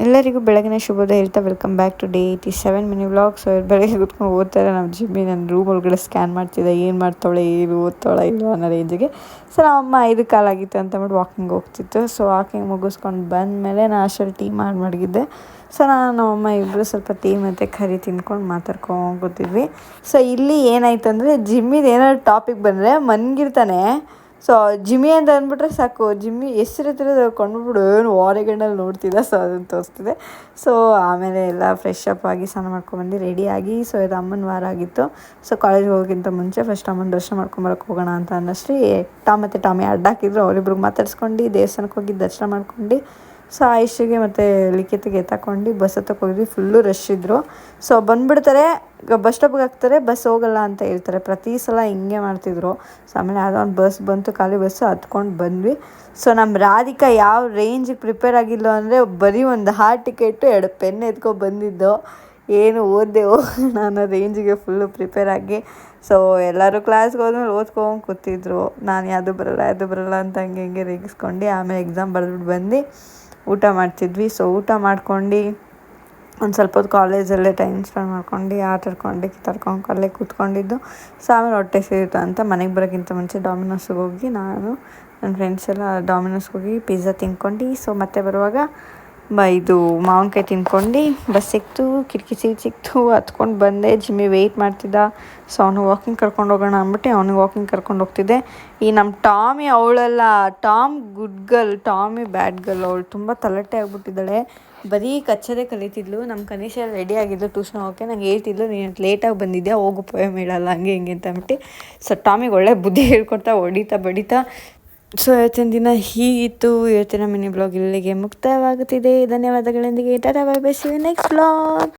ಎಲ್ಲರಿಗೂ ಬೆಳಗಿನ ಶುಭೋದಯ ಹೇಳ್ತಾ welcome back to day 87 mini vlog. So ಬೆಳಗ್ಗೆ ಕೂತ್ಕೊಂಡು ಓದ್ತಾರೆ ನಮ್ಮ ಜಿಮ್ಮಿ ನನ್ನ ರೂಮ್ ಒಳಗಡೆ ಸ್ಕ್ಯಾನ್ ಮಾಡ್ತಿದ್ದೆ, ಏನು ಮಾಡ್ತಾಳೆ, ಏನು ಓದ್ತಾಳೆ ಇಲ್ವ ಅನ್ನೋ ರೇಂಜಿಗೆ. ಸೊ ನಮ್ಮಮ್ಮ 5 ಕಾಲಾಗಿತ್ತು ಅಂತ ಅಂದ್ಬಿಟ್ಟು ವಾಕಿಂಗ್ ಹೋಗ್ತಿತ್ತು. ಸೊ ವಾಕಿಂಗ್ ಮುಗಿಸ್ಕೊಂಡು ಬಂದಮೇಲೆ ನಾನು ಅಷ್ಟರಲ್ಲಿ ಟೀ ಮಡಗಿದ್ದೆ. ಸೊ ನಾನು ನಮ್ಮಮ್ಮ ಇಬ್ಬರು ಸ್ವಲ್ಪ ಟೀ ಮತ್ತು ಕರಿ ತಿನ್ಕೊಂಡು ಮಾತಾಡ್ಕೊಂಡು ಕೂತಿದ್ವಿ. ಸೊ ಇಲ್ಲಿ ಏನಾಯ್ತು ಅಂದರೆ ಜಿಮ್ಮಿದು ಏನಾದ್ರು ಟಾಪಿಕ್ ಬಂದರೆ ಮನ್ಗಿರ್ತಾನೆ. ಸೊ ಜಿಮ್ಮಿ ಅಂತ ಅಂದ್ಬಿಟ್ರೆ ಸಾಕು, ಜಿಮ್ಮಿ ಹೆಸರಿತ್ತಿರೋದು ಕೊಂಡ್ಬಿಟ್ಟು ಏನು ವಾರಗಣ್ಣಲ್ಲಿ ನೋಡ್ತಿದ್ದೆ. ಸೊ ಅದನ್ನು ತೋರಿಸ್ತಿದ್ದೆ. ಸೊ ಆಮೇಲೆ ಎಲ್ಲ ಫ್ರೆಶ್ ಅಪ್ ಆಗಿ ಸ್ನಾನ ಮಾಡ್ಕೊಂಡ್ಬಂದು ರೆಡಿಯಾಗಿ, ಸೊ ಇದು ಅಮ್ಮನ ವಾರ ಆಗಿತ್ತು. ಸೊ ಕಾಲೇಜ್ಗೆ ಹೋಗೋಕ್ಕಿಂತ ಮುಂಚೆ ಫಸ್ಟ್ ಅಮ್ಮನ ದರ್ಶನ ಮಾಡ್ಕೊಂಬರಕ್ಕೆ ಹೋಗೋಣ ಅಂತ ಅನ್ನೋಷ್ಟೇ ಟಾಮಿ ಅಡ್ಡ ಹಾಕಿದ್ರು. ಅವರಿಬ್ರಿಗೆ ಮಾತಾಡ್ಸ್ಕೊಂಡು ದೇವಸ್ಥಾನಕ್ಕೆ ಹೋಗಿ ದರ್ಶನ ಮಾಡ್ಕೊಂಡು, ಸೊ ಆಯುಷಿಗೆ ಮತ್ತು ಲಿಖಿತಿಗೆ ಎತ್ತಾಕೊಂಡು ಬಸ್ ಹತ್ತಕ್ಕೆ ಹೋಗಿದ್ವಿ. ಫುಲ್ಲು ರಶ್ ಇದ್ದರು. ಸೊ ಬಂದುಬಿಡ್ತಾರೆ, ಬಸ್ ಸ್ಟಾಪ್ಗೆ ಹಾಕ್ತಾರೆ, ಬಸ್ ಹೋಗಲ್ಲ ಅಂತ ಹೇಳ್ತಾರೆ. ಪ್ರತಿ ಸಲ ಹಿಂಗೆ ಮಾಡ್ತಿದ್ರು. ಸೊ ಆಮೇಲೆ ಯಾವುದೋ ಒಂದು ಬಸ್ ಬಂತು, ಖಾಲಿ ಬಸ್ಸು, ಹತ್ಕೊಂಡು ಬಂದ್ವಿ. ಸೊ ನಮ್ಮ ರಾಧಿಕಾ ಯಾವ ರೇಂಜಿಗೆ ಪ್ರಿಪೇರ್ ಆಗಿಲ್ಲ ಅಂದರೆ ಬರೀ ಒಂದು ಹಾಲ್ ಟಿಕೆಟು 2 ಪೆನ್ ಎತ್ಕೊಂಡು ಬಂದಿದ್ದು, ಏನು ಓದ್ದೆ ಹೋಗೋಣ ಅನ್ನೋ ರೇಂಜಿಗೆ ಫುಲ್ಲು ಪ್ರಿಪೇರ್ ಆಗಿ. ಸೊ ಎಲ್ಲರೂ ಕ್ಲಾಸ್ಗೆ ಹೋದ್ಮೇಲೆ ಓದ್ಕೊಂಡು ಕೂತಿದ್ರು. ನಾನು ಯಾವುದು ಬರಲ್ಲ ಅಂತ ಹಂಗೆ ರೇಗಿಸ್ಕೊಂಡು ಆಮೇಲೆ ಎಕ್ಸಾಮ್ ಬರೆದ್ಬಿಟ್ಟು ಬಂದು ಊಟ ಮಾಡ್ತಿದ್ವಿ. ಸೊ ಊಟ ಮಾಡ್ಕೊಂಡು ಒಂದು ಸ್ವಲ್ಪ ಹೊತ್ತು ಕಾಲೇಜಲ್ಲೇ ಟೈಮ್ ಸ್ಪೆಂಡ್ ಮಾಡ್ಕೊಂಡು ಆಟಾಡ್ಕೊಂಡು ಕಿತ್ತಾಡ್ಕೊಂಡು ಅಲ್ಲೇ ಕೂತ್ಕೊಂಡಿದ್ದು. ಸೊ ಆಮೇಲೆ ಹೊಟ್ಟೆ ಸೇರಿತು ಅಂತ ಮನೆಗೆ ಬರೋಕ್ಕಿಂತ ಮುಂಚೆ ಡಾಮಿನೋಸ್ಗೆ ಹೋಗಿ ನಾನು ನನ್ನ ಫ್ರೆಂಡ್ಸ್ ಎಲ್ಲ ಡಾಮಿನೋಸ್ಗೆ ಹೋಗಿ ಪಿಜ್ಜಾ ತಿನ್ಕೊಂಡು, ಸೊ ಮತ್ತೆ ಬರುವಾಗ ಇದು ಮಾವಿನಕಾಯಿ ತಿನ್ಕೊಂಡು ಬಸ್ ಸಿಕ್ತು, ಕಿಟಕಿ ಸೀಟ್ ಸಿಕ್ತು, ಹತ್ಕೊಂಡು ಬಂದೆ. ಜಿಮ್ಮಿ ವೆಯ್ಟ್ ಮಾಡ್ತಿದ್ದ. ಸೊ ಅವನು ವಾಕಿಂಗ್ ಕರ್ಕೊಂಡು ಹೋಗೋಣ ಅಂದ್ಬಿಟ್ಟು ಅವನಿಗೆ ವಾಕಿಂಗ್ ಕರ್ಕೊಂಡು ಹೋಗ್ತಿದ್ದೆ. ಈ ನಮ್ಮ ಟಾಮಿ ಅವಳೆಲ್ಲ Tom good girl, Tommy bad girl. ಅವಳು ತುಂಬ ತಲೆಟೆ ಆಗಿಬಿಟ್ಟಿದ್ದಾಳೆ. ಬರೀ ಕಚ್ಚದೆ ಕಲಿತಿದ್ಲು. ನಮ್ಮ ಕನಿಷ ರೆಡಿ ಆಗಿದ್ಲು ಟ್ಯೂಷನ್ ಹೋಗೋಕ್ಕೆ. ನಂಗೆ ಹೇಳ್ತಿದ್ಲು, ನೀನು ಲೇಟಾಗಿ ಬಂದಿದ್ದೆ, ಹೋಗು ಪೋಯಮ್ ಹೇಳಲ್ಲ ಹಂಗೆ ಹಿಂಗೆ ಅಂತ ಅಂದ್ಬಿಟ್ಟು. ಸೊ ಟಾಮಿಗೆ ಒಳ್ಳೆ ಬುದ್ಧಿ ಹೇಳ್ಕೊಡ್ತಾ ಹೊಡಿತಾ ಬಡಿತಾ. ಸೊ ಇವತ್ತಿನ ದಿನ ಹೀಗಿತ್ತು. ಇವತ್ತಿನ ಮಿನಿ ಬ್ಲಾಗ್ ಇಲ್ಲಿಗೆ ಮುಕ್ತಾಯವಾಗುತ್ತಿದೆ. ಧನ್ಯವಾದಗಳೊಂದಿಗೆ tata bye bye, see you next blog.